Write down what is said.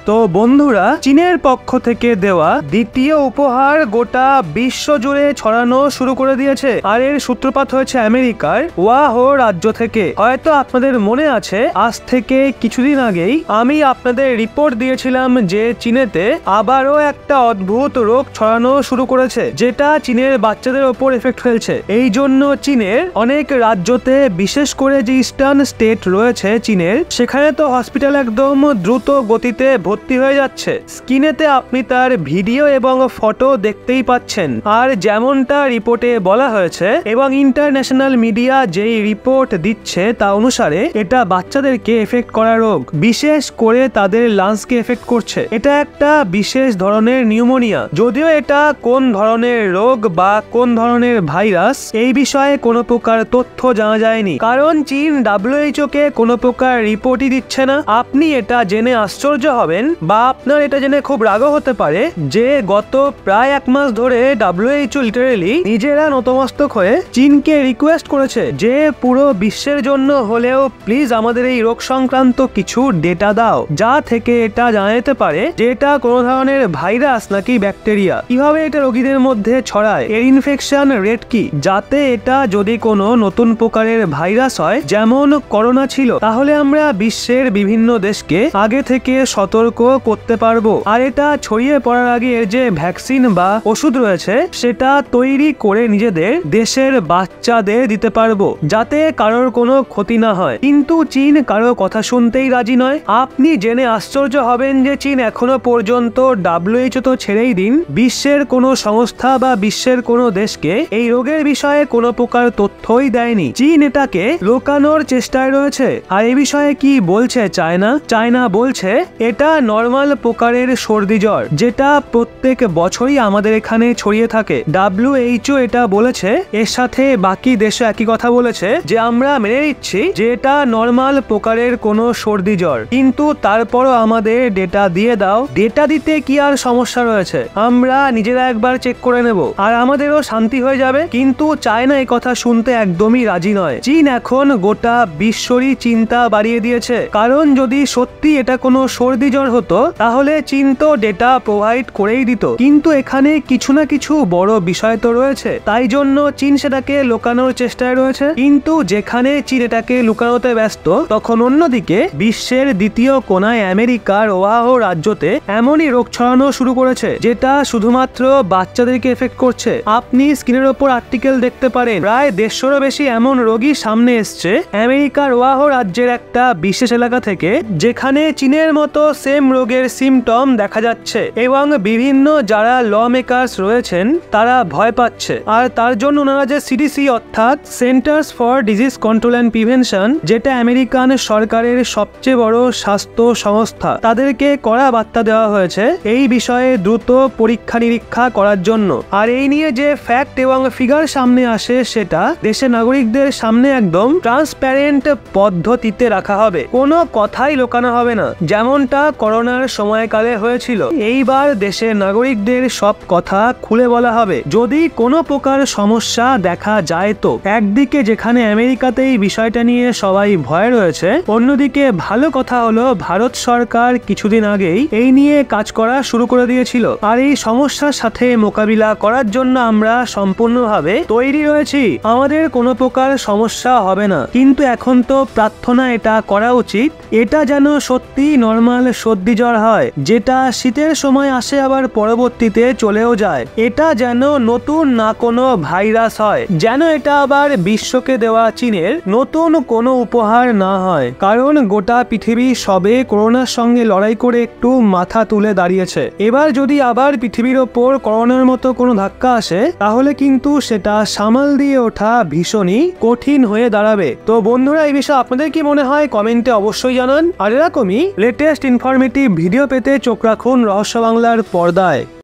তো বন্ধুরা, চীনের পক্ষ থেকে দেওয়া দ্বিতীয় উপহার গোটা বিশ্ব জুড়ে ছড়ানো শুরু করে দিয়েছে। আর এর সূত্রপাত হয়েছে আমেরিকার ওয়াহো রাজ্য থেকে। হয়তো আপনাদের মনে আছে, আজ থেকে কিছুদিন আগেই আমি আপনাদের রিপোর্ট দিয়েছিলাম যে চীনেতে আবারও একটা অদ্ভুত রোগ ছড়ানো শুরু করেছে, যেটা চীনের বাচ্চাদের ওপর এফেক্ট ফেলছে। এই জন্য চীনের অনেক রাজ্যতে, বিশেষ করে যে ইস্টার্ন স্টেট রয়েছে চীনের, সেখানে তো হসপিটাল একদম দ্রুত গতিতে ভর্তি হয়ে যাচ্ছে। স্ক্রিনেতে আপনি তার ভিডিও এবং ফটো দেখতেই পাচ্ছেন। আর যেমনটা রিপোর্টে বলা হয়েছে এবং ইন্টারন্যাশনাল মিডিয়া যেই রিপোর্ট দিচ্ছে তা অনুসারে এটা বাচ্চাদেরকে এফেক্ট করা রোগ, বিশেষ করে তাদের লাংসকে এফেক্ট করছে। এটা একটা বিশেষ ধরনের নিউমোনিয়া। যদিও এটা কোন ধরনের রোগ বা কোন ধরনের ভাইরাস এই বিষয়ে কোনো প্রকার তথ্য জানা যায়নি, কারণ চীন WHO কে কোনো প্রকার রিপোর্টই দিচ্ছে না। আপনি এটা জেনে আশ্চর্য হবেন বা আপনার এটা জেনে খুব রাগও হতে পারে যে গত প্রায় 1 মাস ধরে WHO লিটারেলি নিজেরা নতমস্তক হয়ে চীনকে রিকোয়েস্ট করেছে যে পুরো বিশ্বের জন্য হলেও প্লিজ আমাদের এই রোগ সংক্রান্ত কিছু ডেটা দাও, যা থেকে এটা জানা যেতে পারে যে এটা কোনো ধরনের ভাইরাস নাকি ব্যাকটেরিয়া, কিভাবে এটা রোগীদের মধ্যে ছড়ায়, এর ইনফেকশন রেট কি, যাতে এটা যদি কোনো নতুন প্রকারের ভাইরাস হয় যেমন করোনা ছিল, তাহলে আমরা বিশ্বের বিভিন্ন দেশকে আগে থেকে সতর্ক করতে পারবো। আর এটা ছড়িয়ে পড়ার আগে এর যে ভ্যাকসিন বা ওষুধ রয়েছে সেটা তৈরি করে নিজেদের দেশের বাচ্চাদের দিতে পারবো, যাতে কারোর কোনো ক্ষতি না হয়। কিন্তু চীন কারো কথা শুনতেই রাজি নয়। আপনি জেনে আশ্চর্য হবেন যে চীন এখনো পর্যন্ত WHO তো ছেড়েই দিন, বিশ্বের কোনো সংস্থা বা বিশ্বের কোনো দেশকে এই রোগের বিষয়ে কোনো প্রকার তথ্যই দেয়নি। চীন এটাকে লুকানোর চেষ্টায় রয়েছে। আর এই বিষয়ে কি বলছে চায়না বলছে এটা নর্মাল প্রকারের সর্দি জ্বর, যেটা প্রত্যেক বছরই আমাদের এখানে ছড়িয়ে থাকে। WHO এটা বলেছে, এর সাথে বাকি দেশে একই কথা বলেছে যে আমরা মেনে নিচ্ছি যে এটা নর্মাল প্রকারের কোনো সর্দি জ্বর, কিন্তু তারপরও আমাদের ডেটা দিয়ে দাও। ডেটা দিতে কি আর সমস্যা রয়েছে, আমরা নিজেরা একবার চেক করে নেব আর আমাদেরও শান্তি হয়ে যাবে। কিন্তু চায়না এই কথা শুনতে একদমই রাজি নয়। চীন এখন গোটা বিশ্বরই চিন্তা বাড়িয়ে দিয়েছে, কারণ যদি সত্যি এটা কোনো সর্দি জ্বর হতো তাহলে চীন তো ডেটা প্রোভাইড করেই দিত, কিন্তু এখানে কিছু না কিছু বড় বিষয় তো রয়েছে, তাই জন্য চীন সেটাকে লুকানোর চেষ্টায় রয়েছে। কিন্তু যেখানে চীন এটাকে লুকানোতে ব্যস্ত, তখন অন্যদিকে বিশ্বের দ্বিতীয় কোনায় আমেরিকার ওয়াহো রাজ্যতে এমনই রোগ ছড়ানো শুরু করেছে যেটা শুধুমাত্র বাচ্চাদেরকে এফেক্ট করছে। আপনি স্ক্রিনের ওপর আর্টিকেল দেখতে পারেন, প্রায় 150-রও বেশি এমন রোগী সামনে এসছে আমেরিকার ওয়াহো রাজ্যের একটা বিশেষ এলাকা থেকে, যেখানে চীনের মতো সেম রোগের সিমটম দেখা যাচ্ছে এবং বিভিন্ন যারা ল মেকার্স রয়েছেন তারা ভয় পাচ্ছে। আর তার জন্য ওনারা যে CDC অর্থাৎ centers for disease control and prevention, যেটা আমেরিকান সরকারের সবচেয়ে বড় স্বাস্থ্য সংস্থা, তাদেরকে কড়া বার্তা দেওয়া হয়েছে এই বিষয়ে দ্রুত পরীক্ষা নিরীক্ষা করার জন্য। আর এই নিয়ে যে ফ্যাক্ট এবং ফিগার সামনে আসে সেটা দেশের নাগরিকদের সামনে একদম ট্রান্সপ্যারেন্ট পদ্ধতিতে রাখা হবে, কোনো কথাই লোকানো হবে না, যেমনটা করোনার সময়কালে হয়েছিল। এইবার দেশের নাগরিকদের সব কথা খুলে বলা হবে। যদি কোনো প্রকার সমস্যা দেখা যায় তো একদিকে যেখানে আমেরিকাতে এই বিষয়টা নিয়ে সবাই ভয় রয়েছে, অন্যদিকে ভালো কথা হলো ভারত সরকার কিছুদিন আগেই এই নিয়ে কাজ করা শুরু করে দিয়েছিল। আর এই সমস্যার সাথে মোকাবিলা করার জন্য আমরা সম্পূর্ণভাবে তৈরি রয়েছি, আমাদের কোনো প্রকার সমস্যা হবে না। কিন্তু এখন তো প্রার্থনা এটা করা উচিত এটা যেন সত্যি নর্মাল সর্দি জ্বর হয়, যেটা শীতের সময় আসে আবার পরবর্তীতে চলেও যায়। এটা যেন নতুন না কোনো ভাইরাস হয়, যেন এটা আবার বিশ্বকে দেওয়া চীনের নতুন কোনো উপহার না হয়, কারণ গোটা পৃথিবী সবে করোনার সঙ্গে লড়াই করে একটু মাথা তুলে দাঁড়িয়েছে। এবার যদি আবার পৃথিবীর ওপর করোনার মতো কোনো ধাক্কা আসে তাহলে কিন্তু সেটা সামাল দিয়ে ওঠা ভীষণই কঠিন হয়ে দাঁড়াবে। তো বন্ধুরা, এই বিষয়ে আপনাদের কি মনে হয় কমেন্টে অবশ্যই জানান। আর এরকমই লেটেস্ট ইনফরমেটিভ ভিডিও পেতে চোখ রাখুন রহস্য বাংলার পর্দায়।